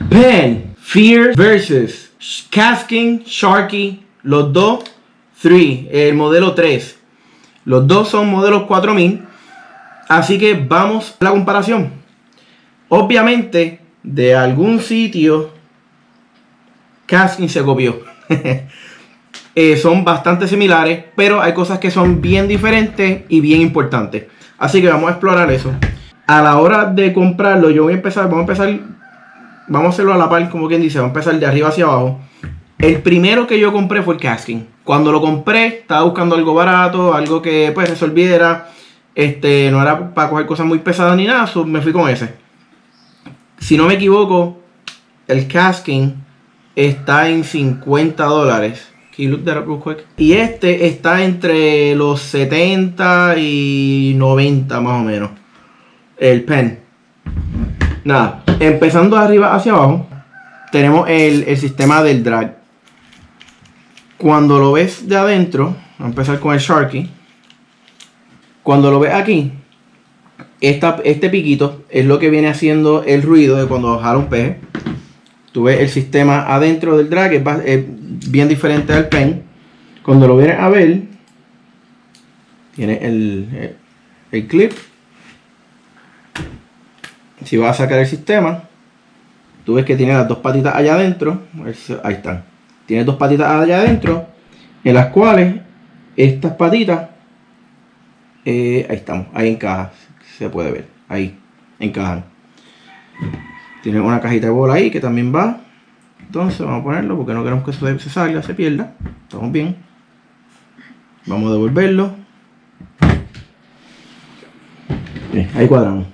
Penn, Fierce versus Kasking Sharky, los dos 3, el modelo 3. Los dos son modelos 4000. Así que vamos a la comparación. Obviamente, de algún sitio, Kasking se copió. Son bastante similares, pero hay cosas que son bien diferentes y bien importantes. Así que vamos a explorar eso. A la hora de comprarlo, vamos a hacerlo a la par, como quien dice, vamos a empezar de arriba hacia abajo. El primero que yo compré fue el Kasking. Cuando lo compré, estaba buscando algo barato, algo que pues resolviera. No era para coger cosas muy pesadas ni nada, me fui con ese. Si no me equivoco, el Kasking está en $50. Can you look that up real quick? Y este está entre los 70 y 90 más o menos. El Penn. Nada, empezando de arriba hacia abajo, tenemos el sistema del drag. Cuando lo ves de adentro, vamos a empezar con el Sharky. Cuando lo ves aquí, este piquito es lo que viene haciendo el ruido de cuando jala un peje. Tú ves el sistema adentro del drag, es bien diferente al Penn. Cuando lo vienes a ver, tiene el clip. Si vas a sacar el sistema, tú ves que tiene las dos patitas allá adentro. Ahí están. Tiene dos patitas allá adentro, en las cuales estas patitas, ahí estamos, ahí encaja, se puede ver, ahí encajan. Tiene una cajita de bola ahí que también va. Entonces vamos a ponerlo porque no queremos que eso se salga, se pierda. Estamos bien. Vamos a devolverlo. Bien, ahí cuadramos.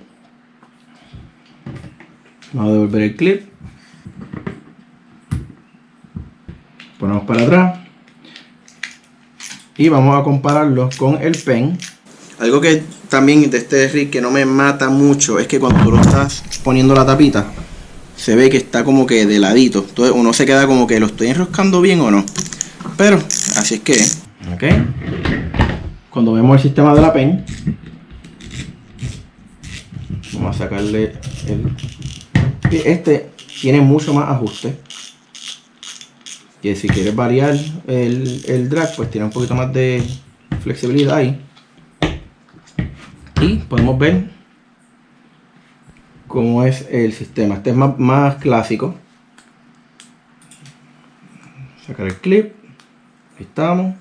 Vamos a devolver el clip. Ponemos para atrás. Y vamos a compararlo con el Penn. Algo que también de este rig que no me mata mucho es que cuando tú lo estás poniendo la tapita, se ve que está como que de ladito. Entonces uno se queda como que lo estoy enroscando bien o no. Pero así es que es. Ok. Cuando vemos el sistema de la Penn, vamos a sacarle este tiene mucho más ajuste. Que si quieres variar el drag, pues tiene un poquito más de flexibilidad ahí. Y podemos ver cómo es el sistema. Este es más clásico. Sacar el clip. Ahí estamos.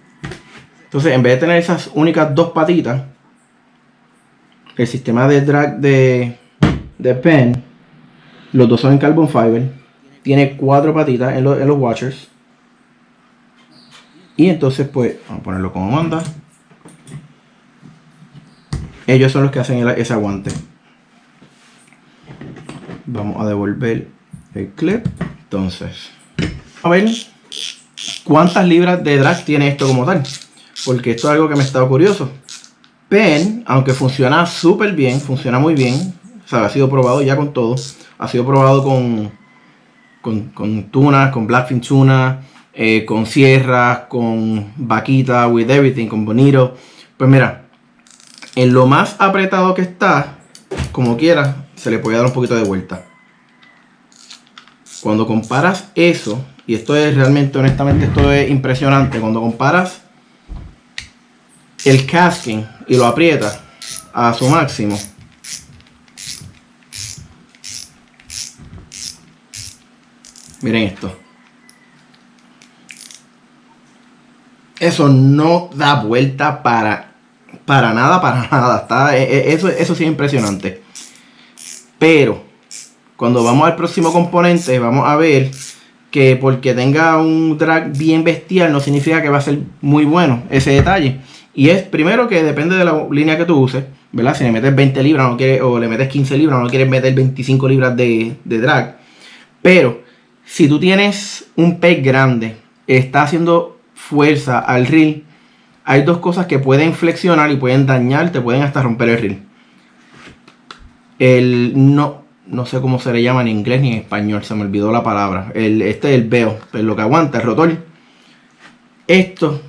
Entonces, en vez de tener esas únicas dos patitas, el sistema de drag de Penn, los dos son en carbon fiber. Tiene 4 patitas en los washers. Y entonces, pues, vamos a ponerlo como manda. Ellos son los que hacen ese aguante. Vamos a devolver el clip. Entonces, a ver cuántas libras de drag tiene esto como tal. Porque esto es algo que me estaba curioso. Penn, aunque funciona súper bien, funciona muy bien. O sea, ha sido probado ya con todo. Ha sido probado con tunas, con blackfin tuna, con sierras, con vaquita, with everything, con bonito. Pues mira, en lo más apretado que está, como quiera, se le puede dar un poquito de vuelta. Cuando comparas eso, y esto es realmente, honestamente, esto es impresionante. Cuando comparas el Kasking y lo aprietas a su máximo, miren esto. Eso no da vuelta para nada. Eso sí es impresionante. Pero cuando vamos al próximo componente, vamos a ver que porque tenga un drag bien bestial no significa que va a ser muy bueno ese detalle. Y es primero que depende de la línea que tú uses, ¿verdad? Si le metes 20 libras no quieres, o le metes 15 libras, no quieres meter 25 libras de drag. Pero si tú tienes un pez grande, está haciendo fuerza al reel, hay dos cosas que pueden flexionar y pueden dañar, te pueden hasta romper el reel. No sé cómo se le llama en inglés ni en español, se me olvidó la palabra. Este es el veo, pero lo que aguanta, el rotor. Esto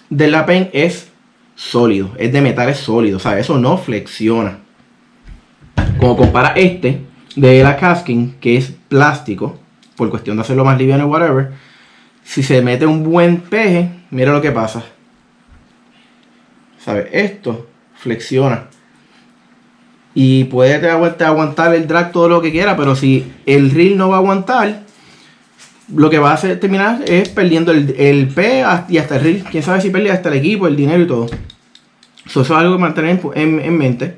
de la Penn es sólido, es de metales sólidos, o sea, eso no flexiona. Como compara este de la Kasking, que es plástico, por cuestión de hacerlo más liviano o whatever, si se mete un buen peje, mira lo que pasa. ¿Sabes? Esto flexiona. Y puede aguantar el drag todo lo que quiera, pero si el reel no va a aguantar, lo que va a hacer terminar es perdiendo el P y hasta el reel. Quién sabe si pierde hasta el equipo, el dinero y todo. Eso es algo que mantener en mente.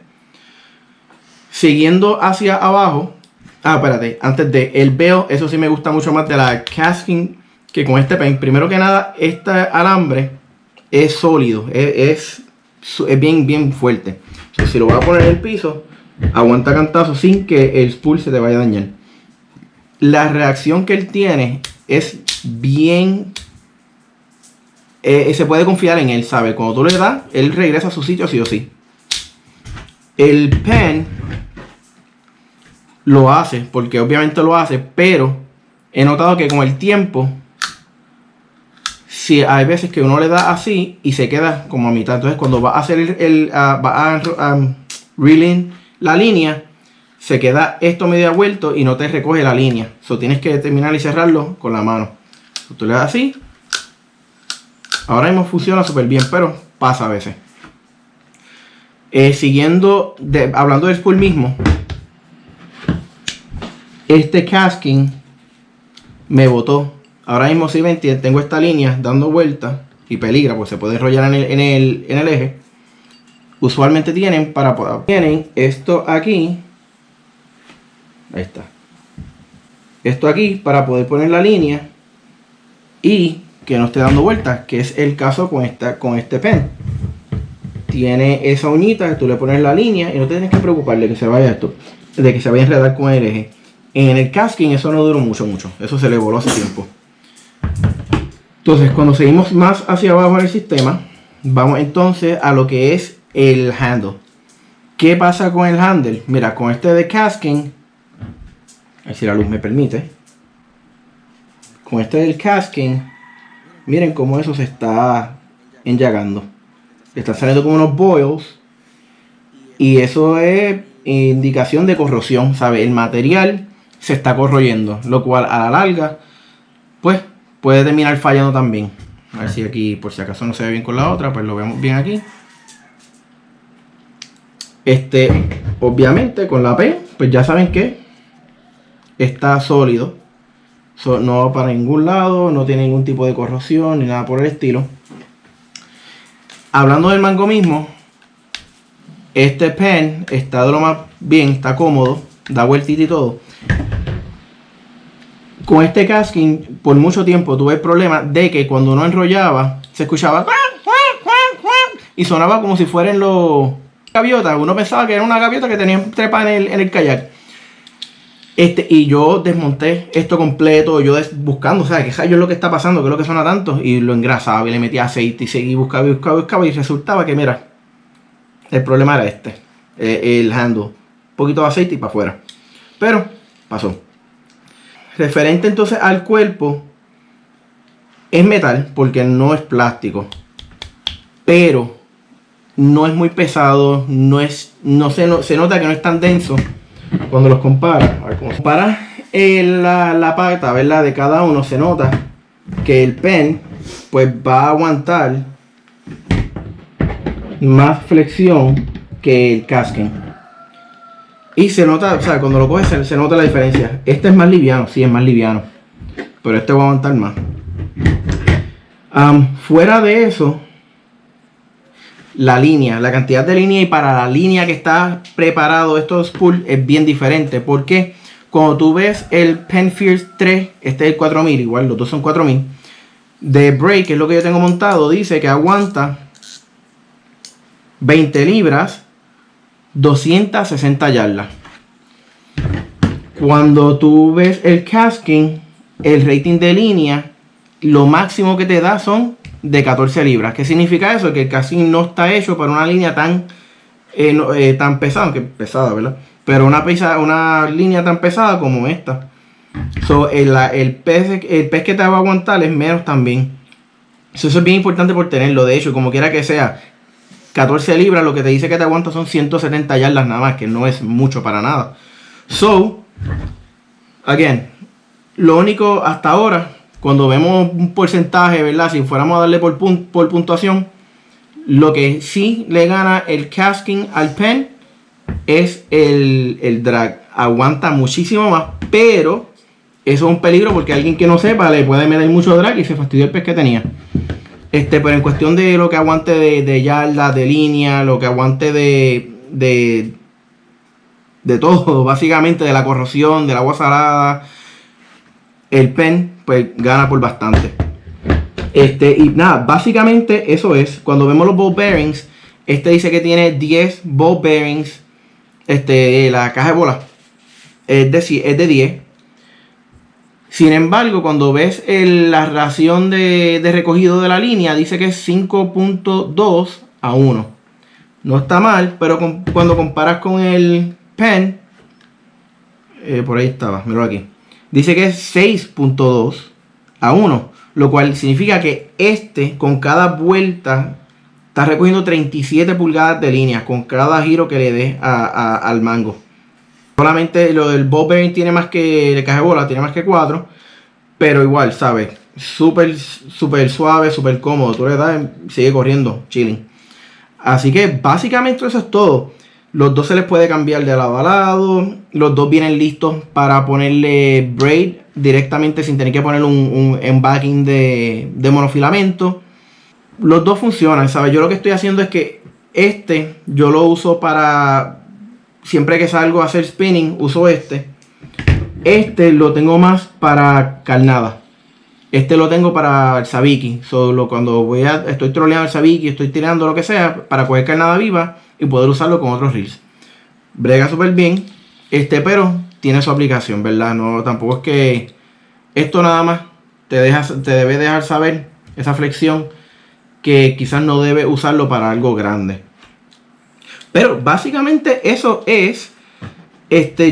Siguiendo hacia abajo. Espérate, antes de el veo, eso sí me gusta mucho más de la Kasking que con este pen. Primero que nada, este alambre es sólido, es bien fuerte. Entonces, si lo voy a poner en el piso, aguanta cantazo sin que el spool se te vaya a dañar. La reacción que él tiene es bien... se puede confiar en él, ¿sabe? Cuando tú le das, él regresa a su sitio sí o sí. El pen lo hace, porque obviamente lo hace, pero he notado que con el tiempo, si hay veces que uno le da así y se queda como a mitad. Entonces cuando va a hacer va a reeling la línea, se queda esto medio vuelto y no te recoge la línea. So tienes que terminar y cerrarlo con la mano. Tú le das así. Ahora mismo funciona súper bien, pero pasa a veces. Hablando del spool mismo, este Kasking me botó. Ahora mismo si ven, tengo esta línea dando vueltas y peligra, pues se puede enrollar en el eje. Usualmente tienen esto aquí. Ahí está. Esto aquí para poder poner la línea y que no esté dando vueltas, que es el caso con este pen. Tiene esa uñita que tú le pones la línea y no te tienes que preocupar de que se vaya de que se vaya a enredar con el eje. En el Kasking eso no duró mucho. Eso se le voló hace tiempo. Entonces, cuando seguimos más hacia abajo en el sistema, vamos entonces a lo que es el handle. ¿Qué pasa con el handle? Mira, con este de Kasking, a ver si la luz me permite. Con este del Kasking, miren cómo eso se está enllagando. Están saliendo como unos boils. Y eso es indicación de corrosión, ¿sabe? El material se está corroyendo, lo cual a la larga, pues, puede terminar fallando también. A ver si aquí, por si acaso no se ve bien con la otra, pues lo vemos bien aquí. Obviamente con la P, pues ya saben que está sólido. No va para ningún lado, no tiene ningún tipo de corrosión ni nada por el estilo. Hablando del mango mismo, este pen está de lo más bien, está cómodo, da vueltita y todo. Con este Kasking, por mucho tiempo tuve el problema de que cuando uno enrollaba, se escuchaba y sonaba como si fueran los gaviotas. Uno pensaba que era una gaviota que tenía trepa en el kayak. Y yo desmonté esto completo, yo buscando, o sea, qué es lo que está pasando, qué es lo que suena tanto, y lo engrasaba y le metía aceite y seguí buscaba y resultaba que, mira, el problema era el handle, un poquito de aceite y para afuera, pero pasó. Referente entonces al cuerpo, es metal porque no es plástico, pero no es muy pesado, se nota que no es tan denso. Cuando los compara, a ver cómo compara la pata, ¿verdad? De cada uno, se nota que el pen pues va a aguantar más flexión que el Kasking. Y se nota, o sea, cuando lo coges se nota la diferencia. Este es más liviano, sí, es más liviano, pero este va a aguantar más. Fuera de eso, la cantidad de línea y para la línea que está preparado estos spool es bien diferente, porque cuando tú ves el Pen Fierce 3, este es el 4000, igual los dos son 4000 de break, que es lo que yo tengo montado, dice que aguanta 20 libras, 260 yardas. Cuando tú ves el Kasking, el rating de línea, lo máximo que te da son de 14 libras. ¿Qué significa eso? Que el Kasking no está hecho para una línea tan pesada, aunque pesada, ¿verdad? Pero una línea tan pesada como esta. El pez que te va a aguantar es menos también. Eso es bien importante por tenerlo. De hecho, como quiera que sea, 14 libras lo que te dice que te aguanta son 170 yardas nada más, que no es mucho para nada. Again, Lo único hasta ahora, cuando vemos un porcentaje, ¿verdad? Si fuéramos a darle por puntuación, lo que sí le gana el casking al pen es el drag. Aguanta muchísimo más, pero eso es un peligro porque alguien que no sepa le puede meter mucho drag y se fastidió el pez que tenía. Pero en cuestión de lo que aguante de yarda, de línea, lo que aguante de todo, básicamente de la corrosión, del agua salada, el pen pues gana por bastante. Y nada, básicamente eso es. Cuando vemos los ball bearings, dice que tiene 10 ball bearings. La caja de bolas es de 10. Sin embargo, cuando ves la ración de recogido de la línea, dice que es 5.2 a 1. No está mal, pero cuando comparas con el pen, por ahí estaba, míralo aquí. Dice que es 6.2 a 1, lo cual significa que con cada vuelta está recogiendo 37 pulgadas de línea con cada giro que le dé al mango. Solamente lo del ball bearing tiene más que el caja de bola, tiene más que 4, pero igual, ¿sabes? Súper suave, súper cómodo. Tú le das, sigue corriendo, chilling. Así que básicamente eso es todo. Los dos se les puede cambiar de lado a lado. Los dos vienen listos para ponerle braid directamente sin tener que poner un backing de monofilamento. Los dos funcionan, ¿sabes? Yo lo que estoy haciendo es que yo lo uso para... Siempre que salgo a hacer spinning, uso lo tengo más para carnada. Lo tengo para el sabiki. Solo cuando estoy troleando el sabiki, estoy tirando lo que sea, para coger carnada viva y poder usarlo con otros reels. Brega súper bien. Pero tiene su aplicación, ¿verdad? No, tampoco es que esto nada más te debe dejar saber esa flexión que quizás no debe usarlo para algo grande. Pero básicamente eso es.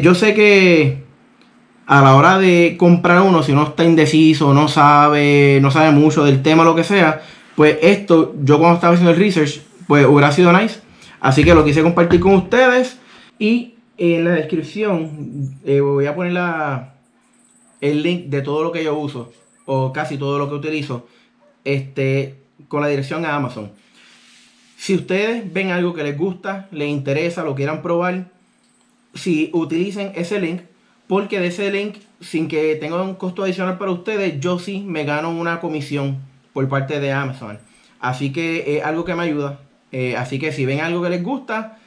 Yo sé que a la hora de comprar uno, si uno está indeciso, no sabe mucho del tema, lo que sea, pues yo cuando estaba haciendo el research, pues hubiera sido nice. Así que lo quise compartir con ustedes. Y en la descripción voy a poner el link de todo lo que yo uso, o casi todo lo que utilizo, con la dirección a Amazon. Si ustedes ven algo que les gusta, les interesa, lo quieran probar, si utilicen ese link, porque de ese link, sin que tenga un costo adicional para ustedes, yo sí me gano una comisión por parte de Amazon. Así que es algo que me ayuda. Así que si ven algo que les gusta,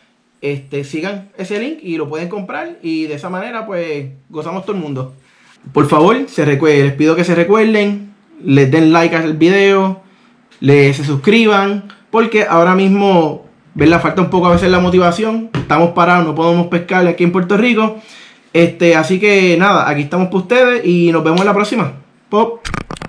sigan ese link y lo pueden comprar. Y de esa manera, pues, gozamos todo el mundo. Por favor, les pido que se recuerden, les den like al video, se suscriban. Porque ahora mismo, ¿verdad? Falta un poco a veces la motivación. Estamos parados, no podemos pescar aquí en Puerto Rico. Así que nada, aquí estamos para ustedes y nos vemos en la próxima. Pop.